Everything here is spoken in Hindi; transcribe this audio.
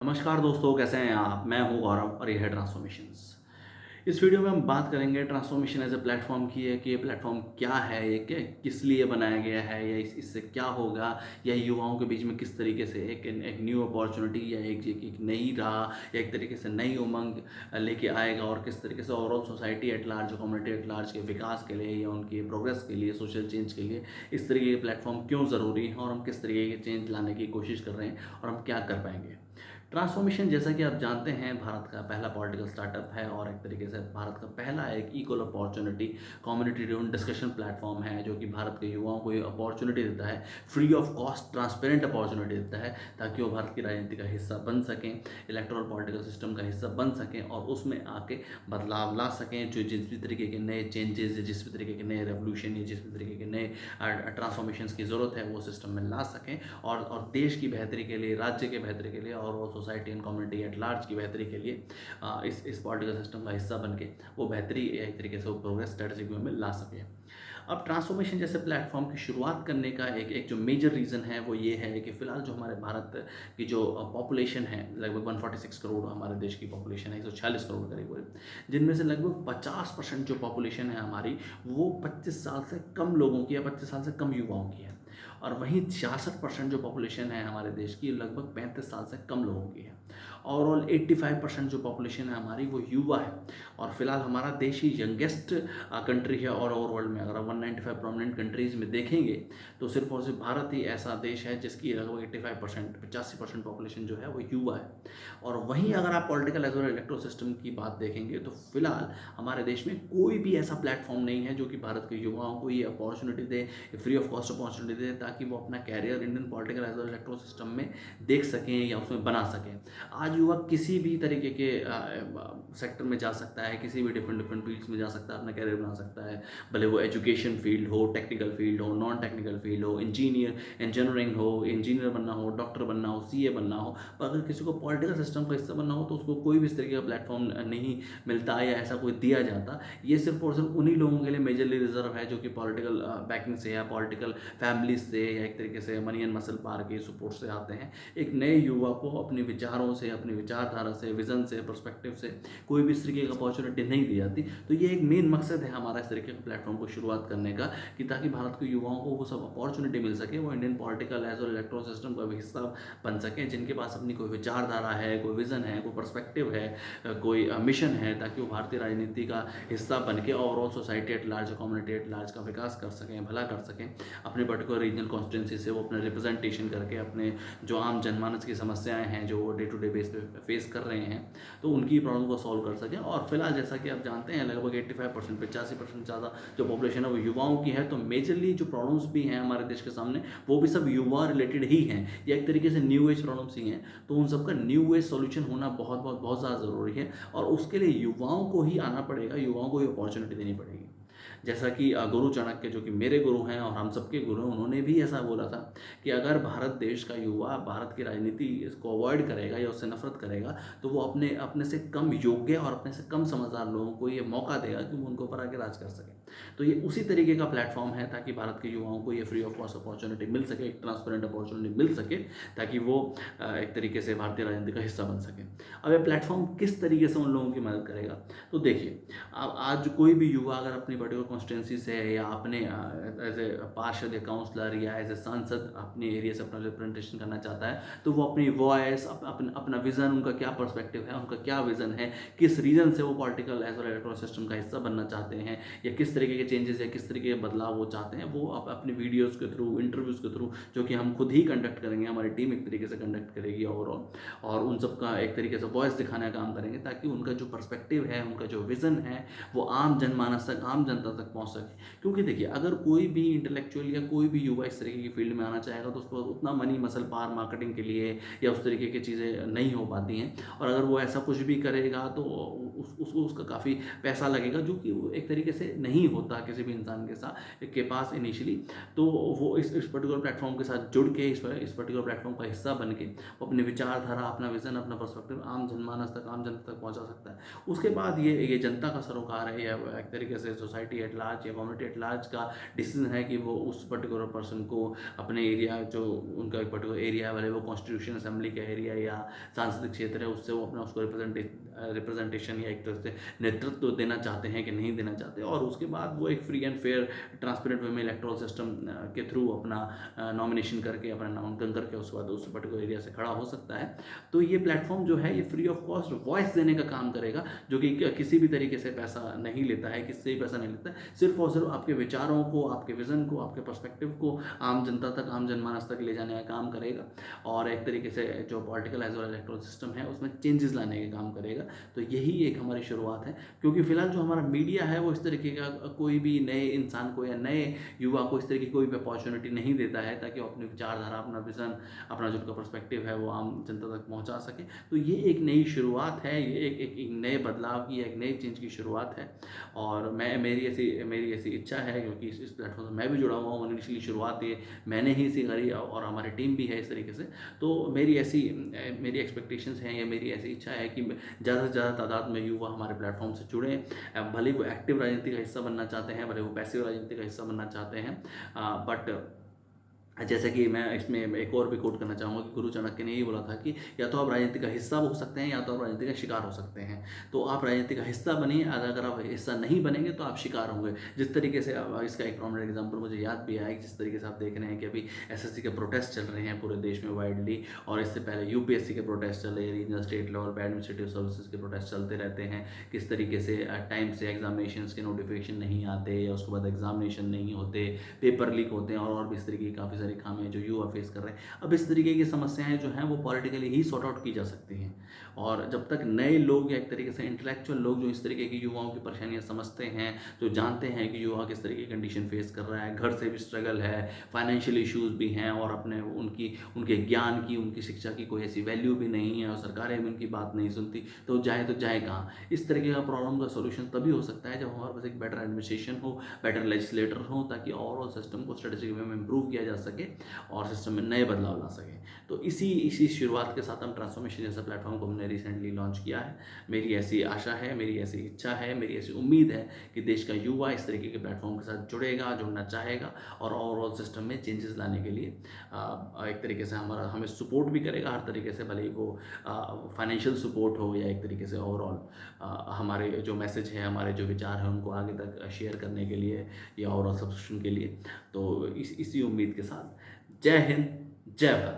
नमस्कार दोस्तों, कैसे हैं आप? मैं हूं गौरव और ये है ट्रांसफॉर्मेशंस। इस वीडियो में हम बात करेंगे ट्रांसफॉर्मेशन एज ए प्लेटफॉर्म की है कि ये प्लेटफॉर्म क्या है, ये किस लिए बनाया गया है, या इससे क्या होगा, या युवाओं के बीच में किस तरीके से एक न्यू अपॉर्चुनिटी या एक नई राह या एक तरीके से नई उमंग लेके आएगा, और किस तरीके से overall society at large, community at large के विकास के लिए या उनकी प्रोग्रेस के लिए, सोशल चेंज के लिए इस तरीके के प्लेटफॉर्म क्यों ज़रूरी है, और हम किस तरीके के चेंज लाने की कोशिश कर रहे हैं और हम क्या कर पाएंगे। ट्रांसफॉर्मेशन, जैसा कि आप जानते हैं, भारत का पहला पॉलिटिकल स्टार्टअप है और एक तरीके से भारत का पहला एक equal opportunity community driven discussion platform है, जो कि भारत के युवाओं को ये अपॉर्चुनिटी देता है, free of cost transparent opportunity देता है, ताकि वो भारत की राजनीति का हिस्सा बन सकें, इलेक्टोरल पॉलिटिकल सिस्टम का हिस्सा बन सकें और उसमें आके बदलाव ला सकें। जो जिस भी तरीके के नए चेंजेस या जिस भी तरीके के नए रेवोल्यूशन या जिस भी तरीके के नए ट्रांसफॉर्मेशन की ज़रूरत है वो सिस्टम में ला सकें, और देश की बेहतरी के लिए, राज्य के बेहतरी के लिए और वो society and community at large की बेहतरी के लिए इस पॉलिटिकल सिस्टम का हिस्सा बन के वो बेहतरी एक तरीके से वो प्रोग्रेस स्ट्रेटजिक वे में ला सके। अब ट्रांसफॉर्मेशन जैसे प्लेटफॉर्म की शुरुआत करने का एक जो मेजर रीज़न है वो ये है कि फ़िलहाल जो हमारे भारत की जो पॉपुलेशन है, लगभग 146 करोड़ हमारे देश की पॉपुलेशन है, 146 करोड़ करीब, जिनमें से लगभग 50% जो पॉपुलेशन है हमारी, वो 25 साल से कम लोगों की या 25 साल से कम युवाओं की है। और वहीं 66% जो पॉपुलेशन है हमारे देश की, लगभग 35 साल से कम लोगों की है। ओवरऑल 85% जो पॉपुलेशन है हमारी वो युवा है। और फिलहाल हमारा देश ही यंगेस्ट कंट्री है, और ओवर वर्ल्ड में अगर आप 195 प्रोमिनेंट कंट्रीज़ में देखेंगे तो सिर्फ और सिर्फ भारत ही ऐसा देश है जिसकी लगभग 85%, 85% पॉपुलेशन जो है वो युवा है। और वहीं अगर आप political as well electoral system की बात देखेंगे तो फिलहाल हमारे देश में कोई भी ऐसा प्लेटफॉर्म नहीं है जो कि भारत के युवाओं को ये अपॉर्चुनिटी दे, फ्री ऑफ कॉस्ट अपॉर्चुनिटी दे, ताकि वो अपना career Indian political as well electoral system में देख सकें या उसमें बना सकें। आज युवा किसी भी तरीके के सेक्टर में जा सकता है, किसी भी डिफरेंट डिफरेंट फील्ड्स में जा सकता है, अपना कैरियर बना सकता है, भले वो एजुकेशन फील्ड हो, टेक्निकल फील्ड हो, नॉन टेक्निकल फील्ड हो, इंजीनियरिंग हो, इंजीनियर बनना हो, डॉक्टर बनना हो, सीए बनना हो। पर अगर किसी को पॉलिटिकल सिस्टम का हिस्सा बनना हो तो उसको कोई भी इस तरीके का प्लेटफॉर्म नहीं मिलता या ऐसा कोई दिया जाता। ये सिर्फ और सिर्फ उन्हीं लोगों के लिए मेजरली रिजर्व है जो कि पॉलिटिकल बैकिंग से या पॉलिटिकल फैमिलीज से या एक तरीके से मनी एंड मसल पावर के सपोर्ट से आते हैं। एक नए युवा को अपने विचारों से, अपनी विचारधारा से, विजन से, पर्सपेक्टिव से कोई भी इस तरीके की अपॉर्चुनिटी नहीं दी जाती। तो ये एक मेन मकसद है हमारा इस तरीके के प्लेटफॉर्म को शुरुआत करने का, कि ताकि भारत के युवाओं को वो सब अपॉर्चुनिटी मिल सके, वो Indian political as well electoral system का भी हिस्सा बन सके, जिनके पास अपनी कोई विचारधारा है, कोई विजन है, कोई पर्सपेक्टिव है, कोई मिशन है, ताकि वो भारतीय राजनीति का हिस्सा बन के overall society at large, community at large का विकास कर सकें, भला कर सकें। अपने पर्टिकुलर रीजनल कॉन्स्टिट्यूंसी से वो अपना रिप्रेजेंटेशन करके अपने जो आम जनमानस की समस्याएं हैं जो वो डे टू डे बेस पे फेस कर रहे हैं, तो उनकी प्रॉब्लम को सॉल्व कर सकें। और फिलहाल जैसा कि आप जानते हैं, लगभग 85%, 85% ज़्यादा जो पॉपुलेशन है वो युवाओं की है। तो मेजरली जो प्रॉब्लम्स भी हैं हमारे देश के सामने, वो भी सब युवा रिलेटेड ही हैं, या एक तरीके से न्यू एज प्रॉब्लम्स ही हैं। तो उन सबका न्यू एज सॉल्यूशन होना बहुत बहुत बहुत ज़्यादा ज़रूरी है, और उसके लिए युवाओं को ही आना पड़ेगा, युवाओं को ही अपॉर्चुनिटी देनी पड़ेगी। जैसा कि गुरु चाणक्य, जो कि मेरे गुरु हैं और हम सबके गुरु हैं, उन्होंने भी ऐसा बोला था कि अगर भारत देश का युवा भारत की राजनीति इसको अवॉइड करेगा या उससे नफरत करेगा, तो वो अपने अपने से कम योग्य और अपने से कम समझदार लोगों को ये मौका देगा कि वो उनको ऊपर आके राज कर सके। तो ये उसी तरीके का प्लेटफॉर्म है, ताकि भारत के युवाओं को ये फ्री ऑफ कॉस्ट अपॉर्चुनिटी मिल सके, एक ट्रांसपेरेंट अपॉर्चुनिटी मिल सके, ताकि वो एक तरीके से भारतीय राजनीति का हिस्सा बन सके। अब ये प्लेटफॉर्म किस तरीके से उन लोगों की मदद करेगा? तो देखिए, अब आज कोई भी युवा अगर अपनी पर्टिकुलर कॉन्स्टिट्यूंसी से या अपने एज ए पार्षद या काउंसलर या एज ए सांसद अपने एरिया से अपना रिप्रेजेंटेशन करना चाहता है, तो वो अपनी वॉइस, अपना विज़न, उनका क्या पर्सपेक्टिव है, उनका क्या विज़न है, किस रीजन से वो political as well electronic system का हिस्सा बनना चाहते हैं, या किस तरीके के चेंजेस या किस तरीके के बदलाव वो चाहते हैं, वो अपनी वीडियोज़ के थ्रू, इंटरव्यूज़ के थ्रू, जो कि हम खुद ही कंडक्ट करेंगे, हमारी टीम एक तरीके से कंडक्ट करेगी ओवरऑल, और उन सब का एक तरीके से वॉइस दिखाने का काम करेंगे, ताकि उनका जो पर्सपेक्टिव है, उनका जो विज़न है, वो आम जनमानस तक, आम जनता तक पहुंच सके। क्योंकि देखिए, अगर कोई भी इंटेलेक्चुअल या कोई भी युवा इस तरीके की फील्ड में आना चाहेगा, तो उसको उतना मनी मसल पावर मार्केटिंग के लिए या उस तरीके की चीज़ें नहीं हो पाती हैं, और अगर वो ऐसा कुछ भी करेगा तो उसको उसका काफ़ी पैसा लगेगा, जो कि वो एक तरीके से नहीं होता किसी भी इंसान के पास इनिशियली। तो वो इस पर्टिकुलर प्लेटफॉर्म के साथ जुड़ के इस पर्टिकुलर प्लेटफॉर्म का हिस्सा बन के वो अपनी विचारधारा, अपना विज़न, अपना पर्सपेक्टिव आम जनमानस तक, आम जनता तक पहुँचा सकता है। उसके बाद ये जनता का सरोकार है, या एक तरीके से सोसाइटी एट लार्ज या कम्युनिटी एट लार्ज का डिसीजन है कि वो उस पर्टिकुलर पर्सन को अपने एरिया, जो उनका एक पर्टिकुलर एरिया वाले, वो कॉन्स्टिट्यूशन असेंबली का एरिया या सांसदीय क्षेत्र है, उससे वो अपना उसको रिप्रेजेंटेशन या एक तरह से नेतृत्व देना चाहते हैं कि नहीं देना चाहते। और उसके बाद वो एक फ्री एंड फेयर ट्रांसपेरेंट वे में इलेक्ट्रल सिस्टम के थ्रू अपना नॉमिनेशन करके, अपना नामांकन करके उसके बाद उस पर्टिकुलर एरिया से खड़ा हो सकता है। तो ये प्लेटफॉर्म जो है ये फ्री ऑफ कॉस्ट वॉइस देने का काम करेगा, जो कि किसी भी तरीके से पैसा नहीं लेता है, किससे भी पैसा नहीं लेता है। सिर्फ और सिर्फ आपके विचारों को, आपके विज़न को, आपके पर्सपेक्टिव को आम जनता तक, आम जनमानस तक ले जाने का काम करेगा। और एक तरीके से जो political as well electoral system है उसमें चेंजेस लाने का काम करेगा। तो यही एक हमारी शुरुआत है, क्योंकि फिलहाल जो हमारा मीडिया है वो इस तरीके का कोई भी नए इंसान को या नए युवा को इस तरह की कोई भी अपॉर्चुनिटी नहीं देता है ताकि वो अपनी विचारधारा, अपना विज़न, अपना जो उनका पर्सपेक्टिव है वो आम जनता तक पहुंचा सके। तो ये एक नई शुरुआत है, ये एक नए बदलाव की, एक नई चेंज की शुरुआत है। और मेरी ऐसी इच्छा है, क्योंकि इस प्लेटफॉर्म से मैं भी जुड़ा हुआ हूँ। इनिशियली शुरुआत ये मैंने ही इसी करी और हमारी टीम भी है इस तरीके से। तो मेरी एक्सपेक्टेशंस हैं, या मेरी ऐसी इच्छा है कि ज़्यादा से ज़्यादा तादाद में युवा हमारे प्लेटफॉर्म से जुड़ें। भले वो एक्टिव राजनीति का हिस्सा बनना चाहते हैं, भले वो पैसिव राजनीति का हिस्सा बनना चाहते हैं, बट जैसे कि मैं इसमें एक और भी कोट करना चाहूँगा कि गुरु चाणक्य ने यही बोला था कि या तो आप राजनीति का हिस्सा हो सकते हैं, या तो आप राजनीति का शिकार हो सकते हैं। तो आप राजनीति का हिस्सा बनिए, अगर आप हिस्सा नहीं बनेंगे तो आप शिकार होंगे। जिस तरीके से इसका एक प्रोमिनेंट एग्जांपल मुझे याद भी आया कि जिस तरीके से आप देख रहे हैं कि अभी एसएससी के प्रोटेस्ट चल रहे हैं पूरे देश में वाइडली, और इससे पहले यूपीएससी के प्रोटेस्ट चले, रीजनल, स्टेट लेवल पे एडमिनिस्ट्रेटिव सर्विसेज के प्रोटेस्ट चलते रहते हैं। किस तरीके से टाइम से एग्जामिनेशन के नोटिफिकेशन नहीं आते, या उसके बाद एग्जामिनेशन नहीं होते, पेपर लीक होते हैं, और भी इस तरीके की काफ़ी सारी खामियां जो युवा फेस कर रहे हैं। अब इस तरीके की समस्याएं जो हैं वो पॉलिटिकली ही सॉर्ट आउट की जा सकती हैं। और जब तक नए लोग, या एक तरीके से इंटेलेक्चुअल लोग जो इस तरीके की युवाओं की परेशानियां समझते हैं, जो जानते हैं कि युवा किस तरीके की कंडीशन फेस कर रहा है, घर से भी स्ट्रगल है, फाइनेंशियल इश्यूज भी हैं, और अपने उनके ज्ञान की, उनकी शिक्षा की कोई ऐसी वैल्यू भी नहीं है, और सरकारें भी उनकी बात नहीं सुनती, तो जाए कहाँ। इस तरीके का प्रॉब्लम का सोल्यूशन तभी हो सकता है जब हमारे पास एक बेटर एडमिनिस्ट्रेशन हो, बेटर लेजिस्लेटर हो, ताकि ओवरऑल सिस्टम को स्ट्रेटेजिक वे में इम्प्रूव किया जा सके और सिस्टम में नए बदलाव ला सके। तो इसी शुरुआत के साथ हम ट्रांसफॉर्मेशन जैसा प्लेटफॉर्म को हमने रिसेंटली लॉन्च किया है। मेरी ऐसी आशा है, मेरी ऐसी इच्छा है, मेरी ऐसी उम्मीद है कि देश का युवा इस तरीके के प्लेटफॉर्म के साथ जुड़ना चाहेगा, और ओवरऑल सिस्टम में चेंजेस लाने के लिए एक तरीके से हमें सपोर्ट भी करेगा हर तरीके से, भले ही वो फाइनेंशियल सपोर्ट हो, या एक तरीके से ओवरऑल हमारे जो मैसेज है, हमारे जो विचार हैं उनको आगे तक शेयर करने के लिए, या ओवरऑल सब्सक्रिप्शन के लिए। तो इसी उम्मीद के साथ जय हिंद, जय भारत।